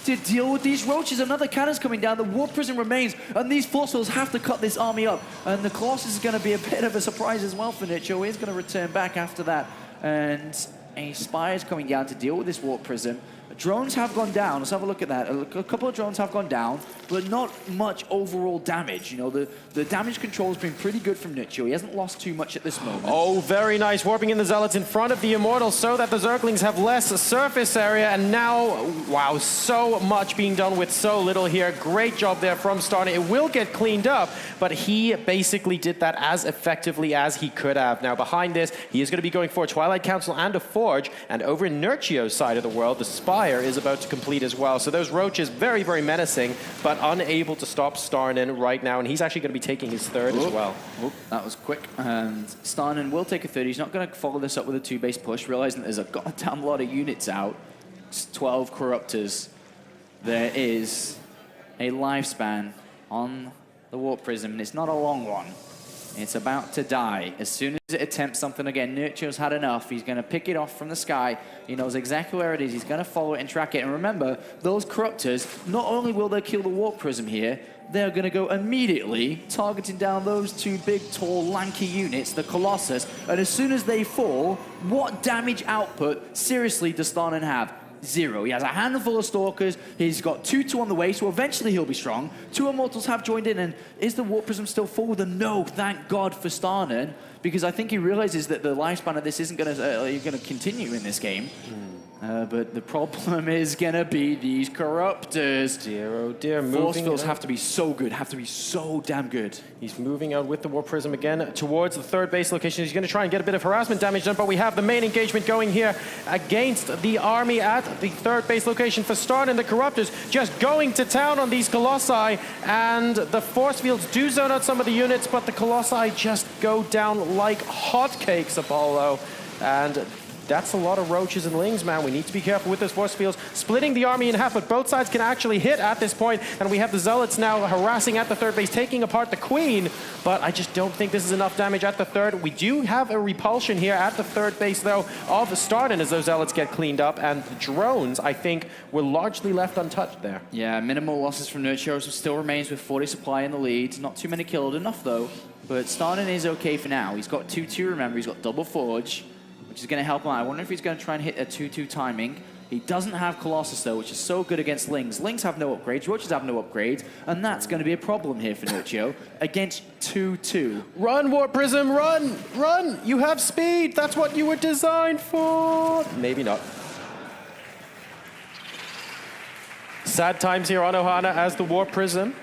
to deal with these Roaches? Another cannon's coming down, the Warp Prism remains, and these force fields have to cut this army up. And the Colossus is going to be a bit of a surprise as well for Nerchio. He's going to return back after that. And a Spire is coming down to deal with this Warp Prism. Drones have gone down. Let's have a look at that. A couple of drones have gone down, but not much overall damage. You know, the damage control has been pretty good from Nerchio. He hasn't lost too much at this moment. Oh, very nice. Warping in the Zealots in front of the Immortals so that the Zerglings have less surface area. And now, wow, so much being done with so little here. Great job there from Starnan. It will get cleaned up, but he basically did that as effectively as he could have. Now, behind this, he is going to be going for a Twilight Council and a Forge. And over in Nerchio's side of the world, the Spire is about to complete as well. So those Roaches, very, very menacing, but unable to stop Starnan right now. And he's actually going to be taking his third as well. That was quick. And Starnan will take a third. He's not going to follow this up with a 2-base push, realizing that there's a goddamn lot of units out. It's 12 Corruptors. There is a lifespan on the Warp Prism, and it's not a long one. It's about to die. As soon as it attempts something again, Nerchio's had enough. He's going to pick it off from the sky. He knows exactly where it is. He's going to follow it and track it. And remember, those Corruptors, not only will they kill the Warp Prism here, they're going to go immediately targeting down those two big, tall, lanky units, the Colossus. And as soon as they fall, what damage output, seriously, does Starnan have? 0. He has a handful of Stalkers. He's got 2-2 on the way, so eventually he'll be strong. 2 Immortals have joined in, and is the Warp Prism still full? No, thank God for Starnan, because I think he realizes that the lifespan of this isn't going to continue in this game. But the problem is going to be these Corruptors. Dear, oh dear. Force fields have to be so good, have to be so damn good. He's moving out with the Warp Prism again towards the third base location. He's going to try and get a bit of harassment damage done, but we have the main engagement going here against the army at the third base location for Starnan. The Corruptors just going to town on these Colossi, and the force fields do zone out some of the units, but the Colossi just go down like hotcakes, Apollo. And that's a lot of Roaches and Lings, man. We need to be careful with those force fields. Splitting the army in half, but both sides can actually hit at this point. And we have the Zealots now harassing at the third base, taking apart the Queen. But I just don't think this is enough damage at the third. We do have a repulsion here at the third base, though, of Starnan as those Zealots get cleaned up. And the drones, I think, were largely left untouched there. Yeah, minimal losses from Nerchio, still remains with 40 supply in the lead. Not too many killed, enough, though. But Starnan is okay for now. He's got 2-2, remember. He's got double Forge, which is going to help him out. I wonder if he's going to try and hit a 2-2 timing. He doesn't have Colossus, though, which is so good against Lings. Lings have no upgrades, Roaches have no upgrades, and that's going to be a problem here for Nerchio against 2-2. Run, Warp Prism, run! Run! You have speed! That's what you were designed for! Maybe not. Sad times here on Ohana as the Warp Prism,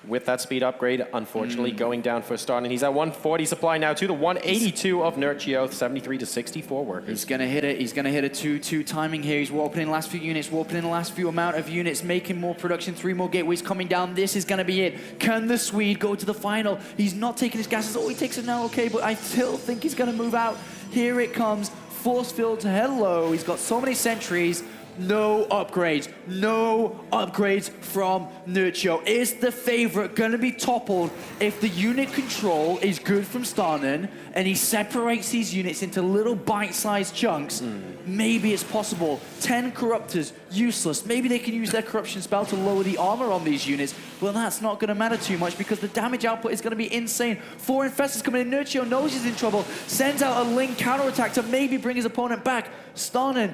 with that speed upgrade, unfortunately, going down for Starnan. He's at 140 supply now to the 182 of Nerchio, 73 to 64 workers. He's going to hit it. He's going to hit a 2-2 timing here. He's warping in the last few units, warping in the last few amount of units, making more production, 3 more gateways coming down. This is going to be it. Can the Swede go to the final? He's not taking his gases. Oh, he takes it now, okay, but I still think he's going to move out. Here it comes. Force field, hello. He's got so many sentries. No upgrades. No upgrades from Nerchio. Is the favorite going to be toppled if the unit control is good from Starnan and he separates these units into little bite-sized chunks? Maybe it's possible. 10 Corruptors, useless. Maybe they can use their Corruption spell to lower the armor on these units, but that's not going to matter too much because the damage output is going to be insane. 4 Infestors coming in. Nerchio knows he's in trouble. Sends out a Ling counterattack to maybe bring his opponent back. Starnan,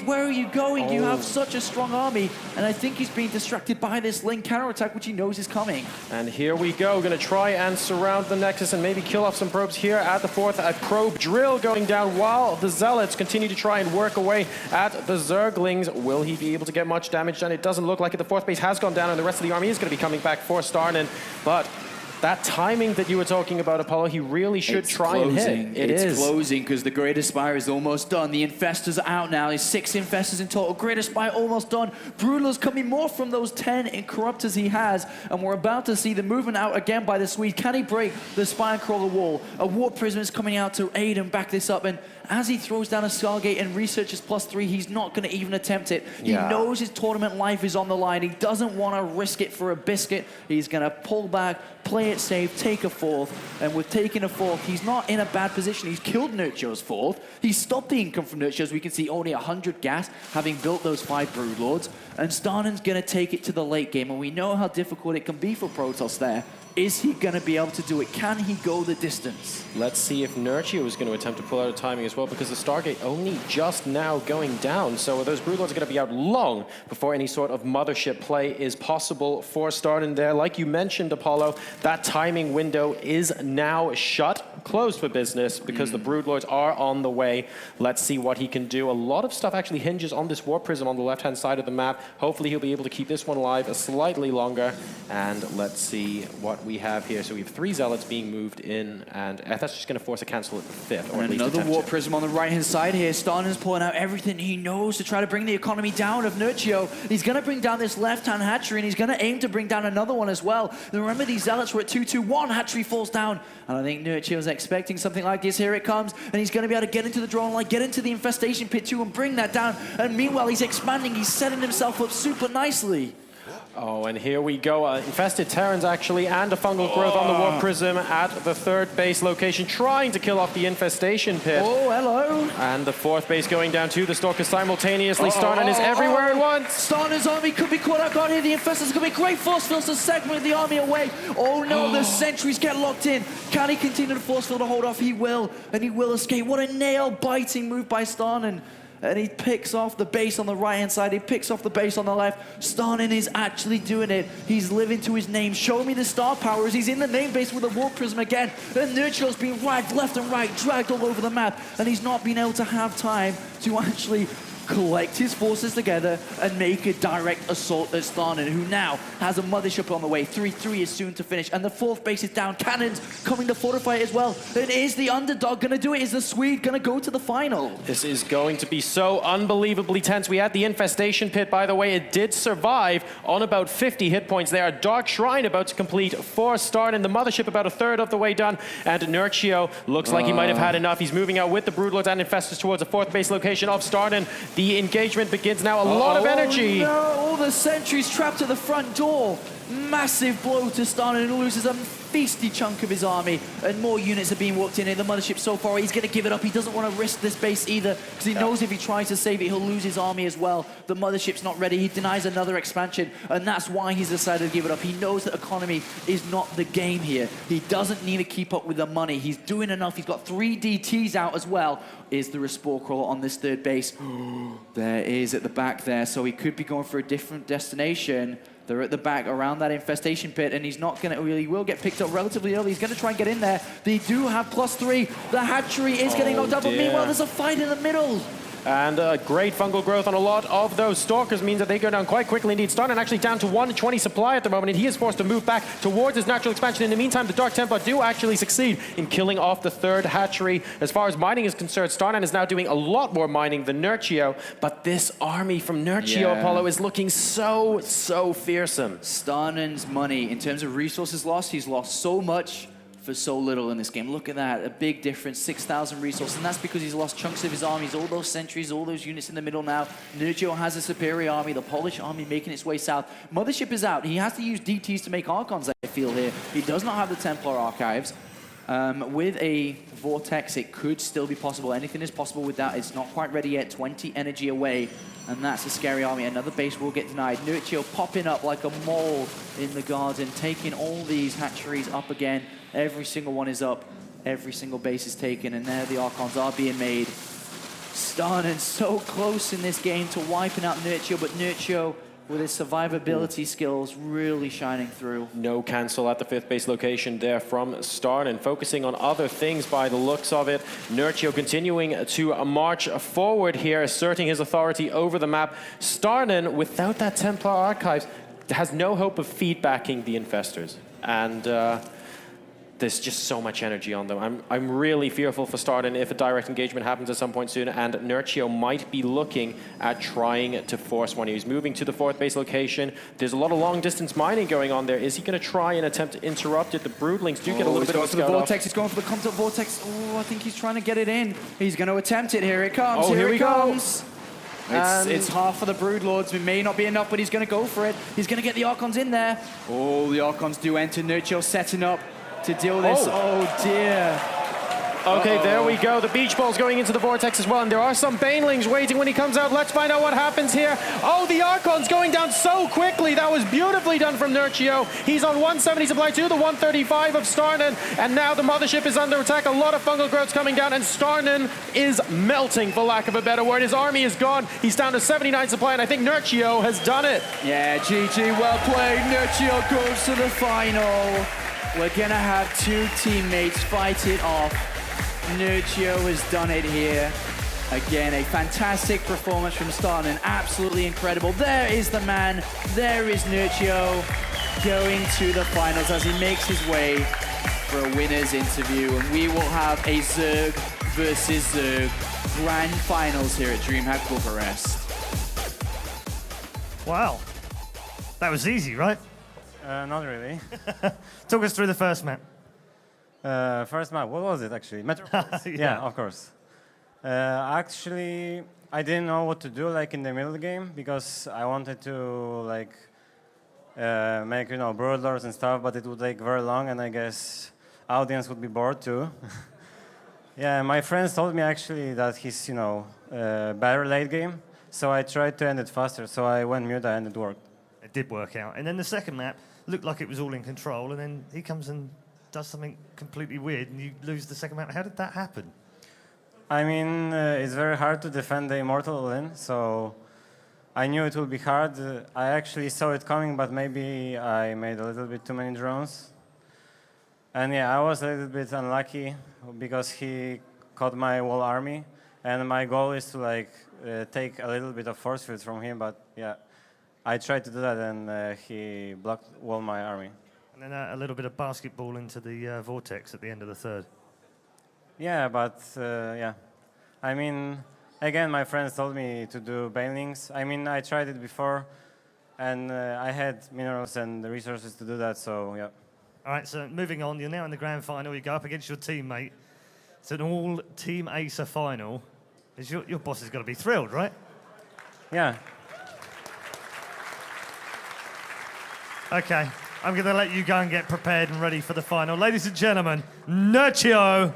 where are you going? You have such a strong army, and I think he's being distracted by this Ling counterattack, which he knows is coming. And here we go, going to try and surround the Nexus and maybe kill off some probes here at the fourth. A probe drill going down while the Zealots continue to try and work away at the Zerglings. Will he be able to get much damage done? It doesn't look like it. The fourth base has gone down, and the rest of the army is going to be coming back for Starnan, but that timing that you were talking about, Apollo, he really should try and hit. It's closing because the Great Aspire is almost done. The Infestors are out now. There's 6 Infestors in total. Great Aspire almost done. Brudler's coming more from those 10 Incorruptors he has. And we're about to see the movement out again by the Swede. Can he break the Spine Crawler wall? A Warp Prism is coming out to aid and back this up. And as he throws down a Stargate and researches +3, he's not going to even attempt it. He knows his tournament life is on the line. He doesn't want to risk it for a biscuit. He's going to pull back, play it safe, take a 4th. And with taking a 4th, he's not in a bad position. He's killed Nerchio's 4th. He's stopped the income from Nerchio, as we can see, only 100 gas, having built those 5 Broodlords. And Starnan's going to take it to the late game. And we know how difficult it can be for Protoss there. Is he going to be able to do it? Can he go the distance? Let's see if Nerchio is going to attempt to pull out a timing as well, because the Stargate only just now going down. So those Broodlords are going to be out long before any sort of mothership play is possible for Starnan there. Like you mentioned, Apollo, that timing window is now shut, closed for business, because the Broodlords are on the way. Let's see what he can do. A lot of stuff actually hinges on this Warp Prism on the left-hand side of the map. Hopefully he'll be able to keep this one alive slightly longer. And let's see what we have here. So we have 3 Zealots being moved in, and that's just going to force a cancel at the 5th. Or and another Warp Prism on the right-hand side here. Starnan's pulling out everything he knows to try to bring the economy down of Nerchio. He's going to bring down this left-hand hatchery, and he's going to aim to bring down another one as well. And remember, these Zealots were at 2-2-1. Hatchery falls down, and I think Nerchio's expecting something like this. Here it comes, and he's going to be able to get into the drone line, get into the infestation pit too, and bring that down. And meanwhile, he's expanding. He's setting himself up super nicely. Oh, and here we go. Infested Terrans, actually, and a fungal growth on the Warp Prism at the 3rd base location, trying to kill off the infestation pit. Oh, hello. And the 4th base going down too. The Stalkers simultaneously. Starnan is everywhere at once. Starnan's army could be caught out guard here. The Infestors going to be great force fields to segment the army away. Oh, no, the sentries get locked in. Can he continue to force field to hold off? He will, and he will escape. What a nail-biting move by Starnan. And he picks off the base on the right-hand side. He picks off the base on the left. Starnan is actually doing it. He's living to his name. Show me the star powers. He's in the main base with a Warp Prism again. And Nerchio's being ragged left and right, dragged all over the map. And he's not been able to have time to actually collect his forces together and make a direct assault at Starnan, who now has a mothership on the way. 3-3 is soon to finish, and the 4th base is down. Cannons coming to fortify it as well. And is the underdog going to do it? Is the Swede going to go to the final? This is going to be so unbelievably tense. We had the infestation pit, by the way. It did survive on about 50 hit points there. A Dark Shrine about to complete for Starnan. The mothership about 1/3 of the way done. And Nerchio looks like he might have had enough. He's moving out with the Broodlords and Infestors towards the 4th base location of Starnan. The engagement begins now. A lot of energy. No, all the sentries trapped at the front door. Massive blow to Starnan, who loses a feisty chunk of his army, and more units are being walked in. The mothership so far, he's going to give it up. He doesn't want to risk this base either, because he knows if he tries to save it, he'll lose his army as well. The mothership's not ready. He denies another expansion, and that's why he's decided to give it up. He knows that economy is not the game here. He doesn't need to keep up with the money. He's doing enough. He's got 3 DTs out as well. Is the Respore Crawler on this 3rd base? There is at the back there, so he could be going for a different destination. They're at the back around that infestation pit, and he's not going to really will get picked up relatively early. He's going to try and get in there. They do have +3. The hatchery is getting knocked out, but meanwhile, there's a fight in the middle. And great fungal growth on a lot of those Stalkers means that they go down quite quickly indeed. Starnan actually down to 120 supply at the moment, and he is forced to move back towards his natural expansion. In the meantime, the Dark Templar do actually succeed in killing off the 3rd hatchery. As far as mining is concerned, Starnan is now doing a lot more mining than Nerchio, but this army from Nerchio, Apollo, is looking so fearsome. Starnan's money, in terms of resources lost, he's lost so much for so little in this game. Look at that, a big difference, 6,000 resources, and that's because he's lost chunks of his armies, all those sentries, all those units in the middle now. Nerchio has a superior army, the Polish army making its way south. Mothership is out. He has to use DTs to make Archons, I feel here. He does not have the Templar archives. With a Vortex, it could still be possible. Anything is possible with that. It's not quite ready yet. 20 energy away, and that's a scary army. Another base will get denied. Nerchio popping up like a mole in the garden, taking all these hatcheries up again. Every single one is up. Every single base is taken, and there the Archons are being made. Starnan so close in this game to wiping out Nerchio, but Nerchio, with his survivability skills, really shining through. No cancel at the 5th base location there from Starnan, focusing on other things by the looks of it. Nerchio continuing to march forward here, asserting his authority over the map. Starnan, without that Templar archives, has no hope of feedbacking the Infestors. And there's just so much energy on them. I'm really fearful for Starnan if a direct engagement happens at some point soon, and Nerchio might be looking at trying to force one. He's moving to the 4th base location. There's a lot of long-distance mining going on there. Is he going to try and attempt to interrupt it? The Broodlings do get a little bit of a for the scout vortex. off. He's going for the contact vortex. Oh, I think he's trying to get it in. He's going to attempt it. Here it comes. Oh, here we go. Comes. It's half for the Broodlords. It may not be enough, but he's going to go for it. He's going to get the Archons in there. Oh, the Archons do enter. Nerchio setting up to deal this. Oh dear. Okay, there we go. The beach ball's going into the vortex as well, and there are some banelings waiting when he comes out. Let's find out what happens here. Oh, the Archon's going down so quickly. That was beautifully done from Nerchio. He's on 170 supply to the 135 of Starnan, and now the mothership is under attack. A lot of fungal growths coming down, and Starnan is melting, for lack of a better word. His army is gone. He's down to 79 supply, and I think Nerchio has done it. Yeah, GG, well played. Nerchio goes to the final. We're gonna have 2 teammates fight it off. Nerchio has done it here. Again, a fantastic performance from Starnan. Absolutely incredible. There is the man. There is Nerchio going to the finals as he makes his way for a winner's interview. And we will have a Zerg versus Zerg grand finals here at DreamHack Bucharest. Wow. That was easy, right? Not really. Talk us through the first map. First map, what was it actually? Metropolis. Yeah, of course. Actually, I didn't know what to do like in the middle of the game because I wanted to like make broodlords and stuff, but it would take very long, and I guess audience would be bored too. Yeah, my friends told me actually that he's better late game, so I tried to end it faster. So I went mute and it worked. It did work out, and then the second map looked like it was all in control, and then he comes and does something completely weird, and you lose the second map. How did that happen? I mean, it's very hard to defend the Immortal Lin, so I knew it would be hard. I actually saw it coming, but maybe I made a little bit too many drones. And yeah, I was a little bit unlucky because he caught my whole army, and my goal is to take a little bit of force field from him, but yeah, I tried to do that, and he blocked all my army. And then a little bit of basketball into the vortex at the end of the third. Yeah, but yeah. I mean, again, my friends told me to do banelings. I mean, I tried it before, and I had minerals and the resources to do that, so yeah. All right, so moving on, you're now in the grand final. You go up against your teammate. It's an all-team Acer final. Your boss has got to be thrilled, right? Yeah. Okay, I'm going to let you go and get prepared and ready for the final. Ladies and gentlemen, Nerchio.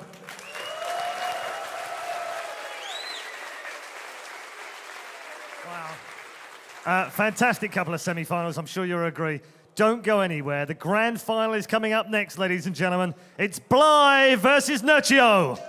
Wow. Fantastic couple of semi-finals, I'm sure you'll agree. Don't go anywhere. The grand final is coming up next, ladies and gentlemen. It's Bly versus Nerchio.